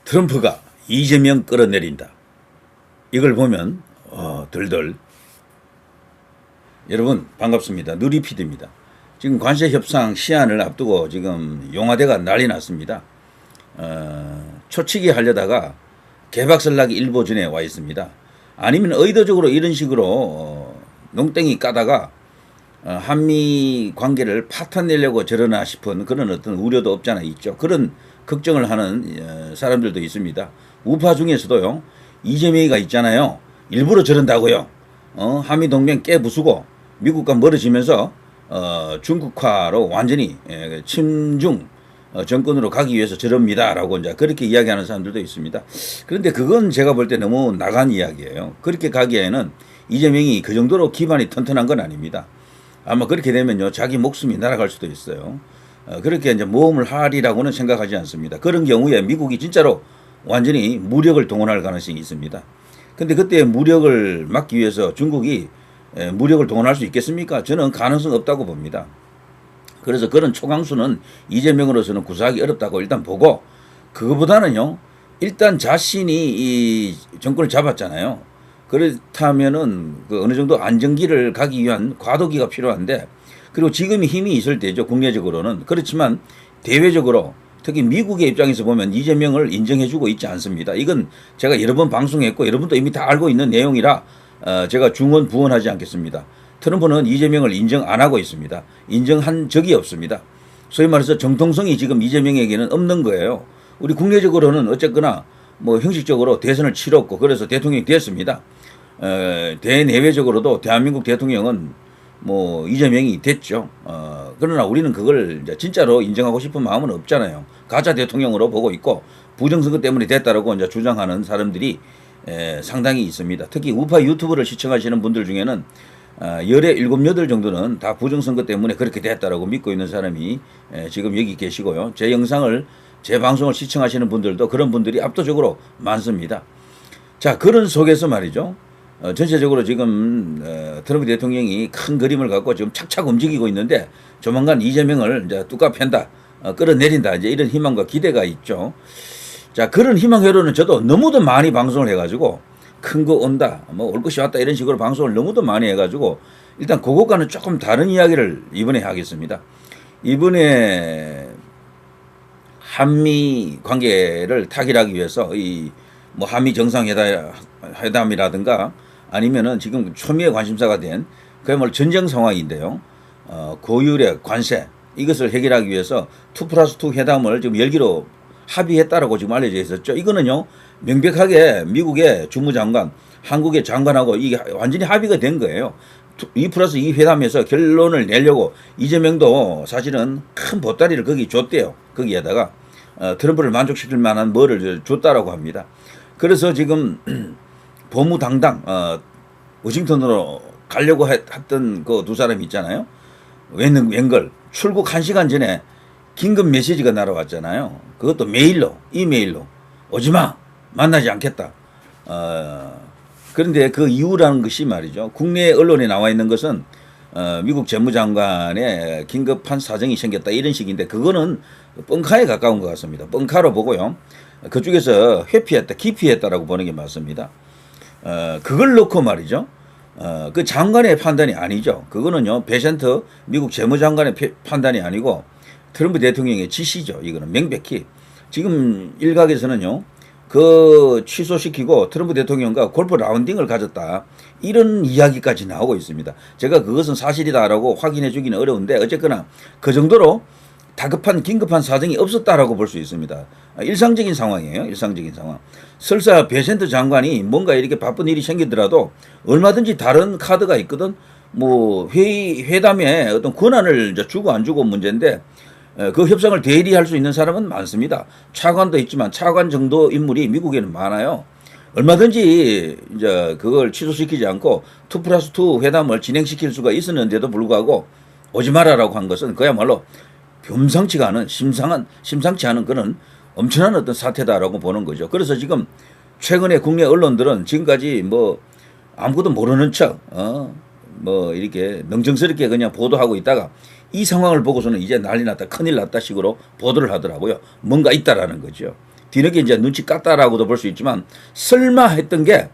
트럼프가 이재명 끌어내린다. 이걸 보면 들들. 여러분 반갑습니다. 누리피디입니다. 지금 관세 협상 시한을 앞두고 지금 용화대가 난리 났습니다. 초치기 하려다가 개박살나기 일보 전에 와 있습니다. 아니면 의도적으로 이런 식으로 농땡이 까다가 한미 관계를 파탄내려고 저러나 싶은 그런 어떤 우려도 없잖아 있죠. 그런 걱정을 하는 사람들도 있습니다. 우파 중에서도요. 이재명이가 있잖아요. 일부러 저런다고요. 한미 동맹 깨부수고 미국과 멀어지면서 중국화로 완전히 친중 정권으로 가기 위해서 저럽니다라고 이제 그렇게 이야기하는 사람들도 있습니다. 그런데 그건 제가 볼 때 너무 나간 이야기예요. 그렇게 가기에는 이재명이 그 정도로 기반이 튼튼한 건 아닙니다. 아마 그렇게 되면요 자기 목숨이 날아갈 수도 있어요. 그렇게 이제 모험을 하리라고는 생각하지 않습니다. 그런 경우에 미국이 진짜로 완전히 무력을 동원할 가능성이 있습니다. 근데 그때 무력을 막기 위해서 중국이 무력을 동원할 수 있겠습니까? 저는 가능성 없다고 봅니다. 그래서 그런 초강수는 이재명으로서는 구사하기 어렵다고 일단 보고, 그거보다는요 일단 자신이 이 정권을 잡았잖아요. 그렇다면은 그 어느 정도 안정기를 가기 위한 과도기가 필요한데, 그리고 지금이 힘이 있을 때죠. 국내적으로는. 그렇지만 대외적으로 특히 미국의 입장에서 보면 이재명을 인정해주고 있지 않습니다. 이건 제가 여러 번 방송했고 여러분도 이미 다 알고 있는 내용이라 제가 중원 부원하지 않겠습니다. 트럼프는 이재명을 인정 안 하고 있습니다. 인정한 적이 없습니다. 소위 말해서 정통성이 지금 이재명에게는 없는 거예요. 우리 국내적으로는 어쨌거나 뭐 형식적으로 대선을 치렀고 그래서 대통령이 됐습니다. 대내외적으로도 대한민국 대통령은 뭐 이재명이 됐죠. 그러나 우리는 그걸 이제 진짜로 인정하고 싶은 마음은 없잖아요. 가짜 대통령으로 보고 있고 부정선거 때문에 됐다라고 이제 주장하는 사람들이 상당히 있습니다. 특히 우파 유튜브를 시청하시는 분들 중에는 열에 7, 8 정도는 다 부정선거 때문에 그렇게 됐다라고 믿고 있는 사람이 지금 여기 계시고요. 제 영상을, 제 방송을 시청하시는 분들도 그런 분들이 압도적으로 많습니다. 자, 그런 속에서 말이죠. 전체적으로 지금 트럼프 대통령이 큰 그림을 갖고 지금 착착 움직이고 있는데 조만간 이재명을 이제 뚜까 팬다, 끌어내린다, 이제 이런 희망과 기대가 있죠. 자, 그런 희망회로는 저도 너무도 많이 방송을 해가지고 큰 거 온다, 뭐 올 것이 왔다 이런 식으로 방송을 너무도 많이 해가지고 일단 그것과는 조금 다른 이야기를 이번에 하겠습니다. 이번에 한미 관계를 타결하기 위해서 이 뭐 한미 정상회담이라든가 아니면은 지금 초미의 관심사가 된 그야말로 전쟁 상황인데요. 고율의 관세 이것을 해결하기 위해서 2+2 회담을 지금 열기로 합의했다라고 지금 알려져 있었죠. 이거는요 명백하게 미국의 주무장관, 한국의 장관하고 이게 완전히 합의가 된 거예요. 2+2 회담에서 결론을 내려고 이재명도 사실은 큰 보따리를 거기 줬대요. 거기에다가 트럼프를 만족시킬 만한 뭐를 줬다라고 합니다. 그래서 지금 보무당당 워싱턴으로 가려고 했던 그 두 사람이 있잖아요. 웬걸 출국 1시간 전에 긴급 메시지가 날아왔잖아요. 그것도 메일로, 이메일로 오지마, 만나지 않겠다. 그런데 그 이유라는 것이 말이죠. 국내 언론에 나와 있는 것은 미국 재무장관의 긴급한 사정이 생겼다 이런 식인데 그거는 뻥카에 가까운 것 같습니다. 뻥카로 보고요. 그쪽에서 회피했다, 기피했다라고 보는 게 맞습니다. 그걸 놓고 말이죠. 그 장관의 판단이 아니죠. 그거는요, 베센트 미국 재무장관의 판단이 아니고 트럼프 대통령의 지시죠. 이거는 명백히. 지금 일각에서는요, 그 취소시키고 트럼프 대통령과 골프 라운딩을 가졌다. 이런 이야기까지 나오고 있습니다. 제가 그것은 사실이다라고 확인해 주기는 어려운데 어쨌거나 그 정도로 다급한 긴급한 사정이 없었다라고 볼 수 있습니다. 일상적인 상황이에요. 일상적인 상황. 설사 베센트 장관이 뭔가 이렇게 바쁜 일이 생기더라도 얼마든지 다른 카드가 있거든. 뭐 회담에 어떤 권한을 이제 주고 안 주고 문제인데 그 협상을 대리할 수 있는 사람은 많습니다. 차관도 있지만 차관 정도 인물이 미국에는 많아요. 얼마든지 이제 그걸 취소시키지 않고 2+2 회담을 진행시킬 수가 있었는데도 불구하고 오지 마라라고 한 것은 그야말로 범상치가 않은 심상치 않은 그런 엄청난 어떤 사태다라고 보는 거죠. 그래서 지금 최근에 국내 언론들은 지금까지 뭐 아무것도 모르는 척, 뭐 이렇게 능정스럽게 그냥 보도하고 있다가 이 상황을 보고서는 이제 난리 났다, 큰일 났다 식으로 보도를 하더라고요. 뭔가 있다라는 거죠. 뒤늦게 이제 눈치 깠다라고도 볼 수 있지만 설마 했던 게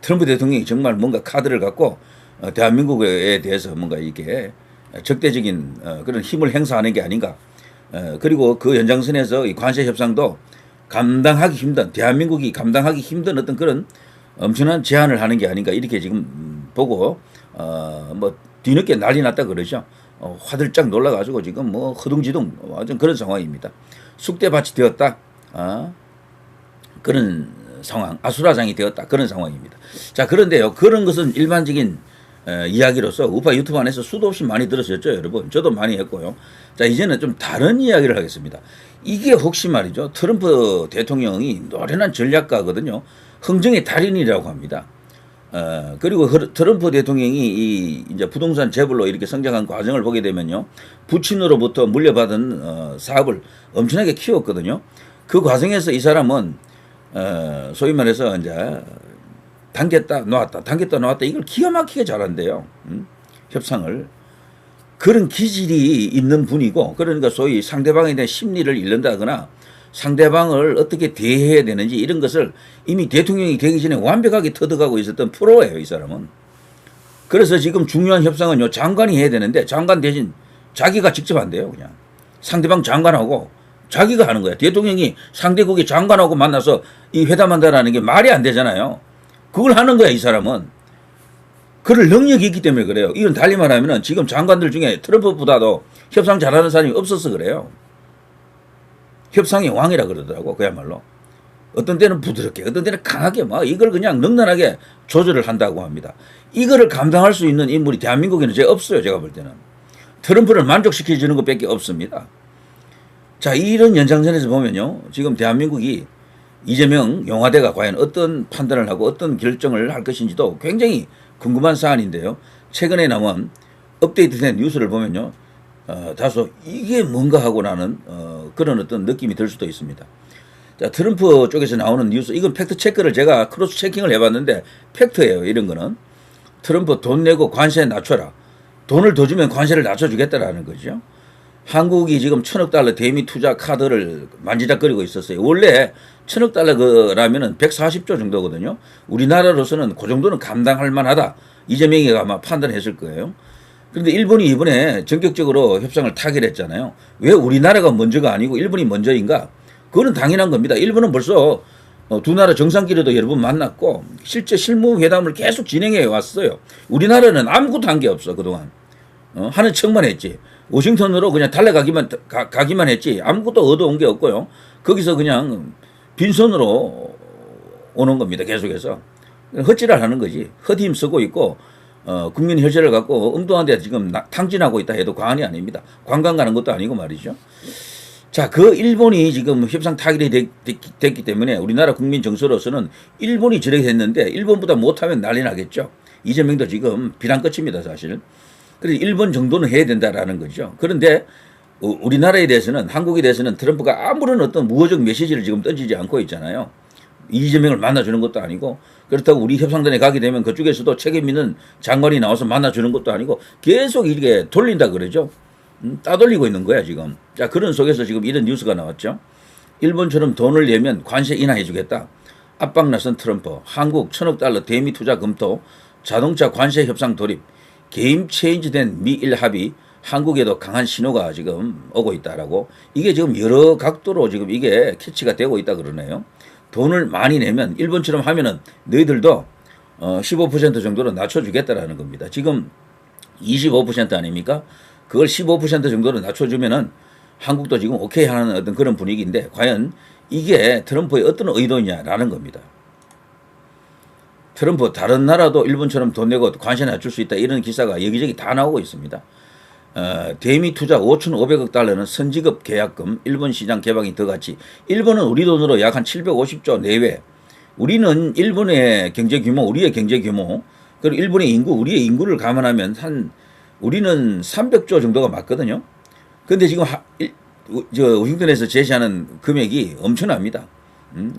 트럼프 대통령이 정말 뭔가 카드를 갖고 대한민국에 대해서 뭔가 이게 적대적인 그런 힘을 행사하는 게 아닌가. 그리고 그 연장선에서 이 관세 협상도 감당하기 힘든, 대한민국이 감당하기 힘든 어떤 그런 엄청난 제안을 하는 게 아닌가 이렇게 지금 보고 뭐 뒤늦게 난리 났다 그러죠. 화들짝 놀라가지고 지금 뭐 허둥지둥 완전 그런 상황입니다. 쑥대밭이 되었다. 그런 상황, 아수라장이 되었다. 그런 상황입니다. 자, 그런데요. 그런 것은 일반적인 이야기로서 우파 유튜브 안에서 수도 없이 많이 들으셨죠, 여러분. 저도 많이 했고요. 자, 이제는 좀 다른 이야기를 하겠습니다. 이게 혹시 말이죠. 트럼프 대통령이 노련한 전략가거든요. 흥정의 달인이라고 합니다. 그리고 트럼프 대통령이 이제 부동산 재벌로 이렇게 성장한 과정을 보게 되면요. 부친으로부터 물려받은 사업을 엄청나게 키웠거든요. 그 과정에서 이 사람은 소위 말해서 이제 당겼다 놓았다 당겼다 놓았다 이걸 기가 막히게 잘한대요. 협상을. 그런 기질이 있는 분이고 그러니까 소위 상대방에 대한 심리를 잃는다거나 상대방을 어떻게 대해야 되는지 이런 것을 이미 대통령이 되기 전에 완벽하게 터득하고 있었던 프로예요, 이 사람은. 그래서 지금 중요한 협상은 장관이 해야 되는데 장관 대신 자기가 직접 한대요, 그냥. 상대방 장관하고 자기가 하는 거야. 대통령이 상대국의 장관하고 만나서 이 회담한다라는 게 말이 안 되잖아요. 그걸 하는 거야, 이 사람은. 그럴 능력이 있기 때문에 그래요. 이건 달리 말하면 지금 장관들 중에 트럼프보다도 협상 잘하는 사람이 없어서 그래요. 협상의 왕이라 그러더라고, 그야말로. 어떤 때는 부드럽게, 어떤 때는 강하게 막 이걸 그냥 능란하게 조절을 한다고 합니다. 이거를 감당할 수 있는 인물이 대한민국에는 제가 없어요, 제가 볼 때는. 트럼프를 만족시켜주는 것밖에 없습니다. 자, 이런 연장선에서 보면요. 지금 대한민국이 이재명 용화대가 과연 어떤 판단을 하고 어떤 결정을 할 것인지도 굉장히 궁금한 사안인데요. 최근에 나온 업데이트된 뉴스를 보면요. 다소 이게 뭔가 하고 나는 그런 어떤 느낌이 들 수도 있습니다. 자, 트럼프 쪽에서 나오는 뉴스, 이건 팩트 체크를 제가 크로스 체킹을 해봤는데 팩트예요. 이런 거는. 트럼프 돈 내고 관세 낮춰라. 돈을 더 주면 관세를 낮춰주겠다라는 거죠. 한국이 지금 1,000억 달러 대미 투자 카드를 만지작거리고 있었어요. 원래 1,000억 달러라면은 140조 정도거든요. 우리나라로서는 그 정도는 감당할 만하다. 이재명이 아마 판단했을 거예요. 그런데 일본이 이번에 전격적으로 협상을 타결했잖아요. 왜 우리나라가 먼저가 아니고 일본이 먼저인가? 그거는 당연한 겁니다. 일본은 벌써 두 나라 정상끼리도 여러 번 만났고 실제 실무 회담을 계속 진행해 왔어요. 우리나라는 아무것도 한 게 없어, 그동안. 하는 척만 했지. 워싱턴으로 그냥 가기만 했지 아무것도 얻어온 게 없고요. 거기서 그냥 빈손으로 오는 겁니다. 계속해서. 헛질을 하는 거지. 헛힘 쓰고 있고 국민 혈세를 갖고 엉뚱한 데 지금 탕진하고 있다 해도 과언이 아닙니다. 관광 가는 것도 아니고 말이죠. 자, 그 일본이 지금 협상 타결이 됐기 때문에 우리나라 국민 정서로서는 일본이 저렇게 했는데 일본보다 못하면 난리 나겠죠. 이재명도 지금 비난 끝입니다, 사실. 그래서 일본 정도는 해야 된다라는 거죠. 그런데 우리나라에 대해서는, 한국에 대해서는 트럼프가 아무런 어떤 무호적 메시지를 지금 던지지 않고 있잖아요. 이재명을 만나주는 것도 아니고, 그렇다고 우리 협상단에 가게 되면 그쪽에서도 책임 있는 장관이 나와서 만나주는 것도 아니고 계속 이렇게 돌린다 그러죠. 따돌리고 있는 거야 지금. 자, 그런 속에서 지금 이런 뉴스가 나왔죠. 일본처럼 돈을 내면 관세 인하해주겠다. 압박 나선 트럼프. 한국 1,000억 달러 대미 투자 검토. 자동차 관세 협상 돌입. 게임 체인지된 미일 합의. 한국에도 강한 신호가 지금 오고 있다라고. 이게 지금 여러 각도로 지금 이게 캐치가 되고 있다 그러네요. 돈을 많이 내면 일본처럼 하면은 너희들도 15% 정도로 낮춰주겠다라는 겁니다. 지금 25% 아닙니까? 그걸 15% 정도로 낮춰주면은 한국도 지금 오케이 하는 어떤 그런 분위기인데 과연 이게 트럼프의 어떤 의도냐라는 겁니다. 트럼프 다른 나라도 일본처럼 돈 내고 관세 낮출 수 있다 이런 기사가 여기저기 다 나오고 있습니다. 대미 투자 5,500억 달러는 선지급 계약금, 일본 시장 개방이 더 같이. 일본은 우리 돈으로 약 한 750조 내외. 우리는 일본의 경제 규모, 우리의 경제 규모, 그리고 일본의 인구, 우리의 인구를 감안하면 우리는 300조 정도가 맞거든요. 그런데 지금 워싱턴에서 제시하는 금액이 엄청납니다.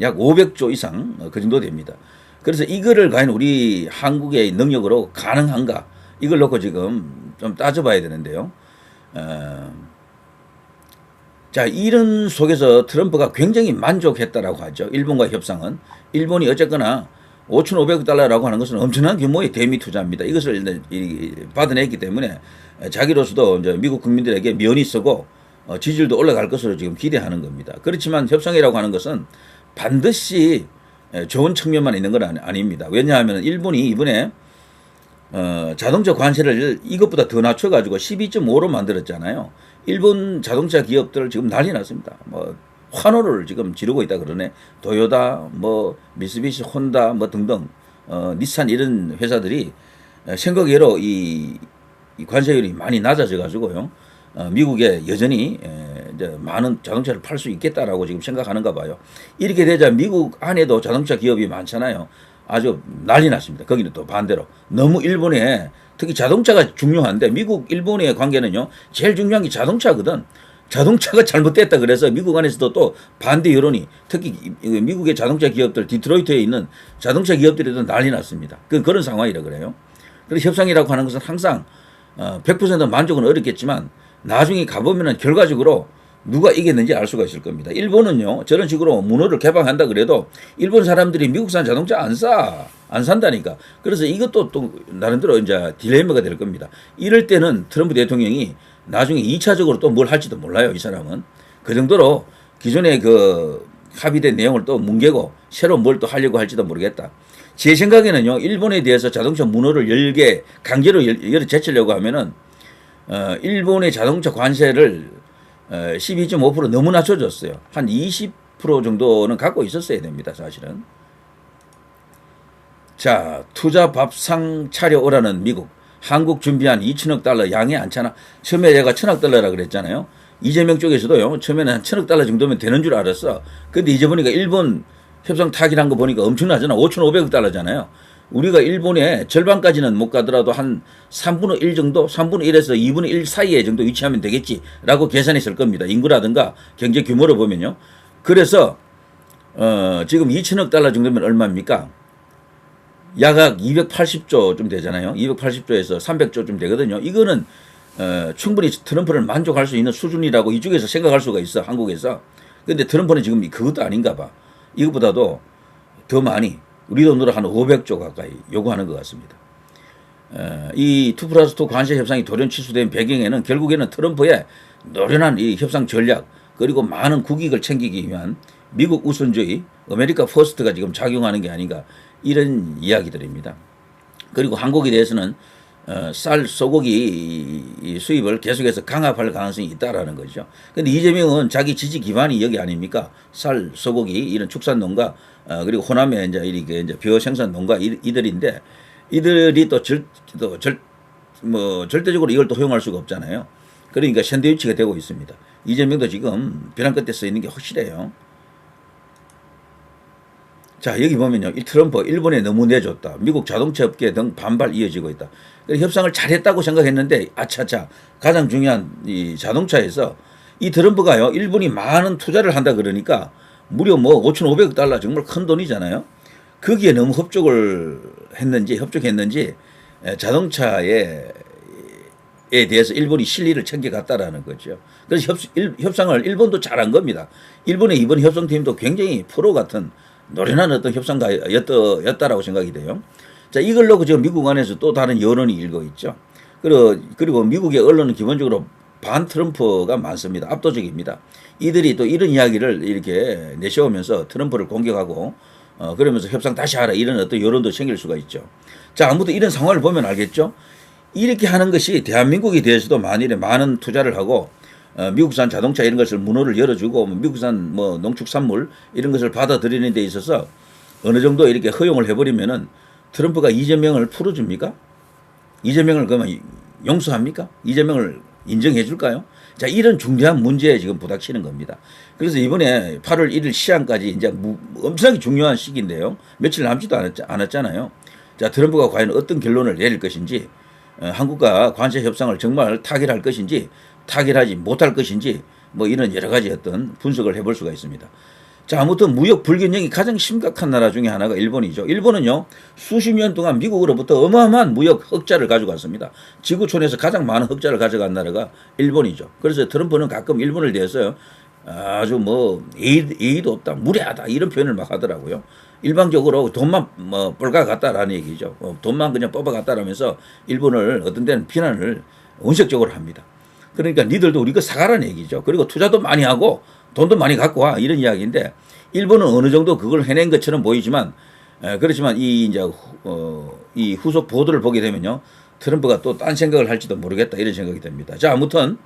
약 500조 이상 그 정도 됩니다. 그래서 이거를 과연 우리 한국의 능력으로 가능한가? 이걸 놓고 지금 좀 따져봐야 되는데요. 자, 이런 속에서 트럼프가 굉장히 만족했다라고 하죠. 일본과 협상은. 일본이 어쨌거나 5,500억 달러라고 하는 것은 엄청난 규모의 대미 투자입니다. 이것을 받아냈기 때문에 자기로서도 이제 미국 국민들에게 면이 쓰고 지지율도 올라갈 것으로 지금 기대하는 겁니다. 그렇지만 협상이라고 하는 것은 반드시 좋은 측면만 있는 건 아닙니다. 왜냐하면 일본이 이번에 자동차 관세를 이것보다 더 낮춰가지고 12.5로 만들었잖아요. 일본 자동차 기업들 지금 난리 났습니다. 뭐 환호를 지금 지르고 있다 그러네. 도요타, 뭐 미쓰비시, 혼다, 뭐 등등, 닛산 이런 회사들이 생각외로 이 관세율이 많이 낮아져 가지고요. 미국에 여전히 이제 많은 자동차를 팔 수 있겠다라고 지금 생각하는가 봐요. 이렇게 되자 미국 안에도 자동차 기업이 많잖아요. 아주 난리 났습니다. 거기는 또 반대로 너무 일본에 특히 자동차가 중요한데 미국 일본의 관계는요 제일 중요한 게 자동차거든. 자동차가 잘못됐다 그래서 미국 안에서도 또 반대 여론이 특히 미국의 자동차 기업들 디트로이트에 있는 자동차 기업들에도 난리 났습니다. 그런 상황이라 그래요. 그래서 협상이라고 하는 것은 항상 100% 만족은 어렵겠지만 나중에 가보면은 결과적으로 누가 이겼는지 알 수가 있을 겁니다. 일본은요, 저런 식으로 문호를 개방한다 그래도 일본 사람들이 미국산 자동차 안 산다니까. 그래서 이것도 또 나름대로 이제 딜레마가 될 겁니다. 이럴 때는 트럼프 대통령이 나중에 2차적으로 또 뭘 할지도 몰라요, 이 사람은. 그 정도로 기존의 그 합의된 내용을 또 뭉개고 새로 뭘 또 하려고 할지도 모르겠다. 제 생각에는요, 일본에 대해서 자동차 문호를 강제로 열어 제치려고 하면은, 일본의 자동차 관세를 12.5% 너무 낮춰줬어요. 한 20% 정도는 갖고 있었어야 됩니다, 사실은. 자, 투자 밥상 차려오라는 미국. 한국 준비한 2천억 달러 양이 않잖아. 처음에 얘가 1,000억 달러라 그랬잖아요. 이재명 쪽에서도요, 처음에는 한 1,000억 달러 정도면 되는 줄 알았어. 근데 이제 보니까 일본 협상 타결한 거 보니까 엄청나잖아. 5,500억 달러잖아요. 우리가 일본에 절반까지는 못 가더라도 한 3분의 1 정도, 3분의 1에서 2분의 1 사이에 정도 위치하면 되겠지라고 계산했을 겁니다. 인구라든가 경제 규모로 보면요. 그래서 지금 2천억 달러 정도면 얼마입니까? 약 280조 좀 되잖아요. 280조에서 300조 좀 되거든요. 이거는 충분히 트럼프를 만족할 수 있는 수준이라고 이쪽에서 생각할 수가 있어, 한국에서. 근데 트럼프는 지금 그것도 아닌가 봐. 이것보다도 더 많이 우리 돈으로 한 500조 가까이 요구하는 것 같습니다. 이 2+2 관세 협상이 돌연 취소된 배경에는 결국에는 트럼프의 노련한 이 협상 전략 그리고 많은 국익을 챙기기 위한 미국 우선주의, 아메리카 퍼스트가 지금 작용하는 게 아닌가 이런 이야기들입니다. 그리고 한국에 대해서는 쌀, 소고기 수입을 계속해서 강압할 가능성이 있다라는 거죠. 그런데 이재명은 자기 지지 기반이 여기 아닙니까? 쌀, 소고기 이런 축산 농가 그리고 호남에 이제 이렇게 이제 벼 생산 농가 이들인데 이들이 또 절대적으로 이걸 또 허용할 수가 없잖아요. 그러니까 샌드위치가 되고 있습니다. 이재명도 지금 벼랑 끝에 서 있는 게 확실해요. 자, 여기 보면요. 이 트럼프 일본에 너무 내줬다. 미국 자동차 업계 등 반발 이어지고 있다. 협상을 잘했다고 생각했는데 아차차 가장 중요한 이 자동차에서 이 트럼프가요. 일본이 많은 투자를 한다 그러니까 무려 뭐 5,500억 달러 정말 큰 돈이잖아요. 거기에 너무 협조했는지 자동차에 대해서 일본이 실리를 챙겨갔다라는 거죠. 그래서 협상을 일본도 잘한 겁니다. 일본의 이번 협상팀도 굉장히 프로 같은 노련한 어떤 협상가였다라고 생각이 돼요. 자, 이걸 놓고 지금 미국 안에서 또 다른 여론이 일고 있죠. 그리고 미국의 언론은 기본적으로 반 트럼프가 많습니다. 압도적입니다. 이들이 또 이런 이야기를 이렇게 내세우면서 트럼프를 공격하고 그러면서 협상 다시 하라 이런 어떤 여론도 생길 수가 있죠. 자, 아무튼 이런 상황을 보면 알겠죠. 이렇게 하는 것이 대한민국에 대해서도 만일에 많은 투자를 하고 미국산 자동차 이런 것을 문호를 열어주고 미국산 뭐 농축산물 이런 것을 받아들이는 데 있어서 어느 정도 이렇게 허용을 해버리면은 트럼프가 이재명을 풀어줍니까? 이재명을 그러면 용서합니까? 이재명을 인정해 줄까요? 자, 이런 중대한 문제에 지금 부닥치는 겁니다. 그래서 이번에 8월 1일 시한까지 이제 엄청나게 중요한 시기인데요. 며칠 남지도 않았잖아요. 자, 트럼프가 과연 어떤 결론을 내릴 것인지, 한국과 관세 협상을 정말 타결할 것인지, 타결하지 못할 것인지, 뭐 이런 여러 가지 어떤 분석을 해볼 수가 있습니다. 자, 아무튼 무역 불균형이 가장 심각한 나라 중에 하나가 일본이죠. 일본은요, 수십 년 동안 미국으로부터 어마어마한 무역 흑자를 가져갔습니다. 지구촌에서 가장 많은 흑자를 가져간 나라가 일본이죠. 그래서 트럼프는 가끔 일본을 대해서 아주 뭐 예의도 없다, 무례하다 이런 표현을 막 하더라고요. 일방적으로 돈만 뭐 뻘가갔다라는 얘기죠. 돈만 그냥 뽑아갔다라면서 일본을 어떤 데는 비난을 원색적으로 합니다. 그러니까 니들도 우리 거 사가라는 얘기죠. 그리고 투자도 많이 하고 돈도 많이 갖고 와 이런 이야기인데 일본은 어느 정도 그걸 해낸 것처럼 보이지만 그렇지만 이 이제 이 후속 보도를 보게 되면요 트럼프가 또 딴 생각을 할지도 모르겠다 이런 생각이 듭니다. 자 아무튼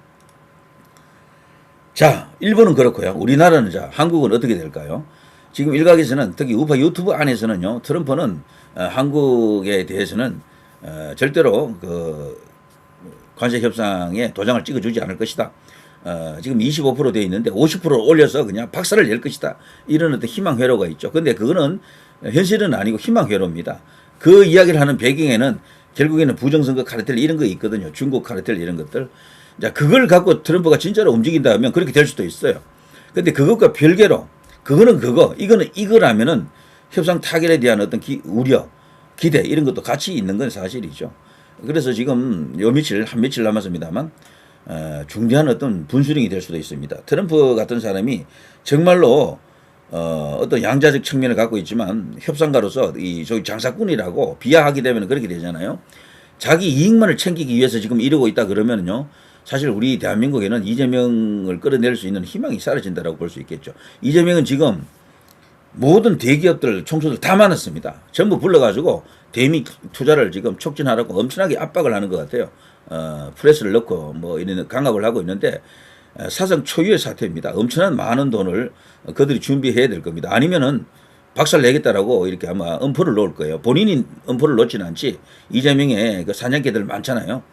자 일본은 그렇고요. 우리나라는 자 한국은 어떻게 될까요? 지금 일각에서는 특히 우파 유튜브 안에서는요 트럼프는 한국에 대해서는 절대로 그 관세 협상에 도장을 찍어주지 않을 것이다. 지금 25% 되어 있는데 50%를 올려서 그냥 박살을 낼 것이다. 이런 어떤 희망 회로가 있죠. 근데 그거는 현실은 아니고 희망 회로입니다. 그 이야기를 하는 배경에는 결국에는 부정선거 카르텔 이런 거 있거든요. 중국 카르텔 이런 것들. 자, 그걸 갖고 트럼프가 진짜로 움직인다 하면 그렇게 될 수도 있어요. 근데 그것과 별개로 그거는 그거, 이거는 이거라면은 협상 타결에 대한 어떤 우려, 기대 이런 것도 같이 있는 건 사실이죠. 그래서 지금 요 며칠 한 며칠 남았습니다만 중대한 어떤 분수령이 될 수도 있습니다. 트럼프 같은 사람이 정말로 어떤 양자적 측면을 갖고 있지만 협상가로서 이 저기 장사꾼이라고 비하하게 되면 그렇게 되잖아요. 자기 이익만을 챙기기 위해서 지금 이러고 있다 그러면요. 사실 우리 대한민국에는 이재명을 끌어낼 수 있는 희망이 사라진다라고 볼 수 있겠죠. 이재명은 지금 모든 대기업들 총수들 다 많았습니다. 전부 불러가지고 대미 투자를 지금 촉진하라고 엄청나게 압박을 하는 것 같아요. 프레스를 넣고 뭐 이런 강압을 하고 있는데 사상 초유의 사태입니다. 엄청난 많은 돈을 그들이 준비해야 될 겁니다. 아니면은 박살 내겠다라고 이렇게 아마 엄포를 놓을 거예요. 본인이 엄포를 놓지는 않지 이재명의 그 사냥개들 많잖아요.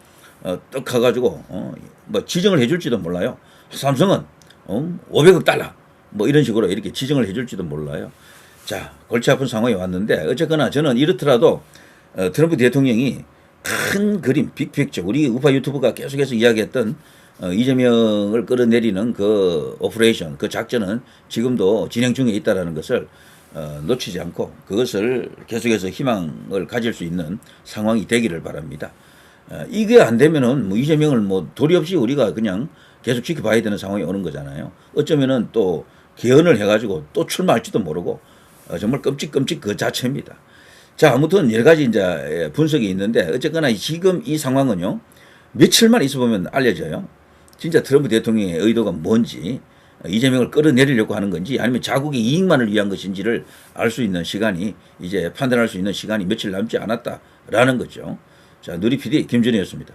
떡 가가지고 뭐 지정을 해줄지도 몰라요. 삼성은 500억 달러 뭐 이런 식으로 이렇게 지정을 해줄지도 몰라요. 자 골치 아픈 상황이 왔는데 어쨌거나 저는 이렇더라도 트럼프 대통령이 큰 그림 빅픽처 우리 우파 유튜브가 계속해서 이야기했던 이재명을 끌어내리는 그 오퍼레이션 그 작전은 지금도 진행 중에 있다라는 것을 놓치지 않고 그것을 계속해서 희망을 가질 수 있는 상황이 되기를 바랍니다. 이게 안 되면은 뭐 이재명을 뭐 도리 없이 우리가 그냥 계속 지켜봐야 되는 상황이 오는 거잖아요. 어쩌면은 또 개헌을 해가지고 또 출마할지도 모르고 정말 끔찍끔찍 그 자체입니다. 자 아무튼 여러 가지 이제 분석이 있는데 어쨌거나 지금 이 상황은요 며칠만 있어보면 알려져요. 진짜 트럼프 대통령의 의도가 뭔지 이재명을 끌어내리려고 하는 건지 아니면 자국의 이익만을 위한 것인지를 알 수 있는 시간이 이제 판단할 수 있는 시간이 며칠 남지 않았다라는 거죠. 자 누리 PD 김준희였습니다.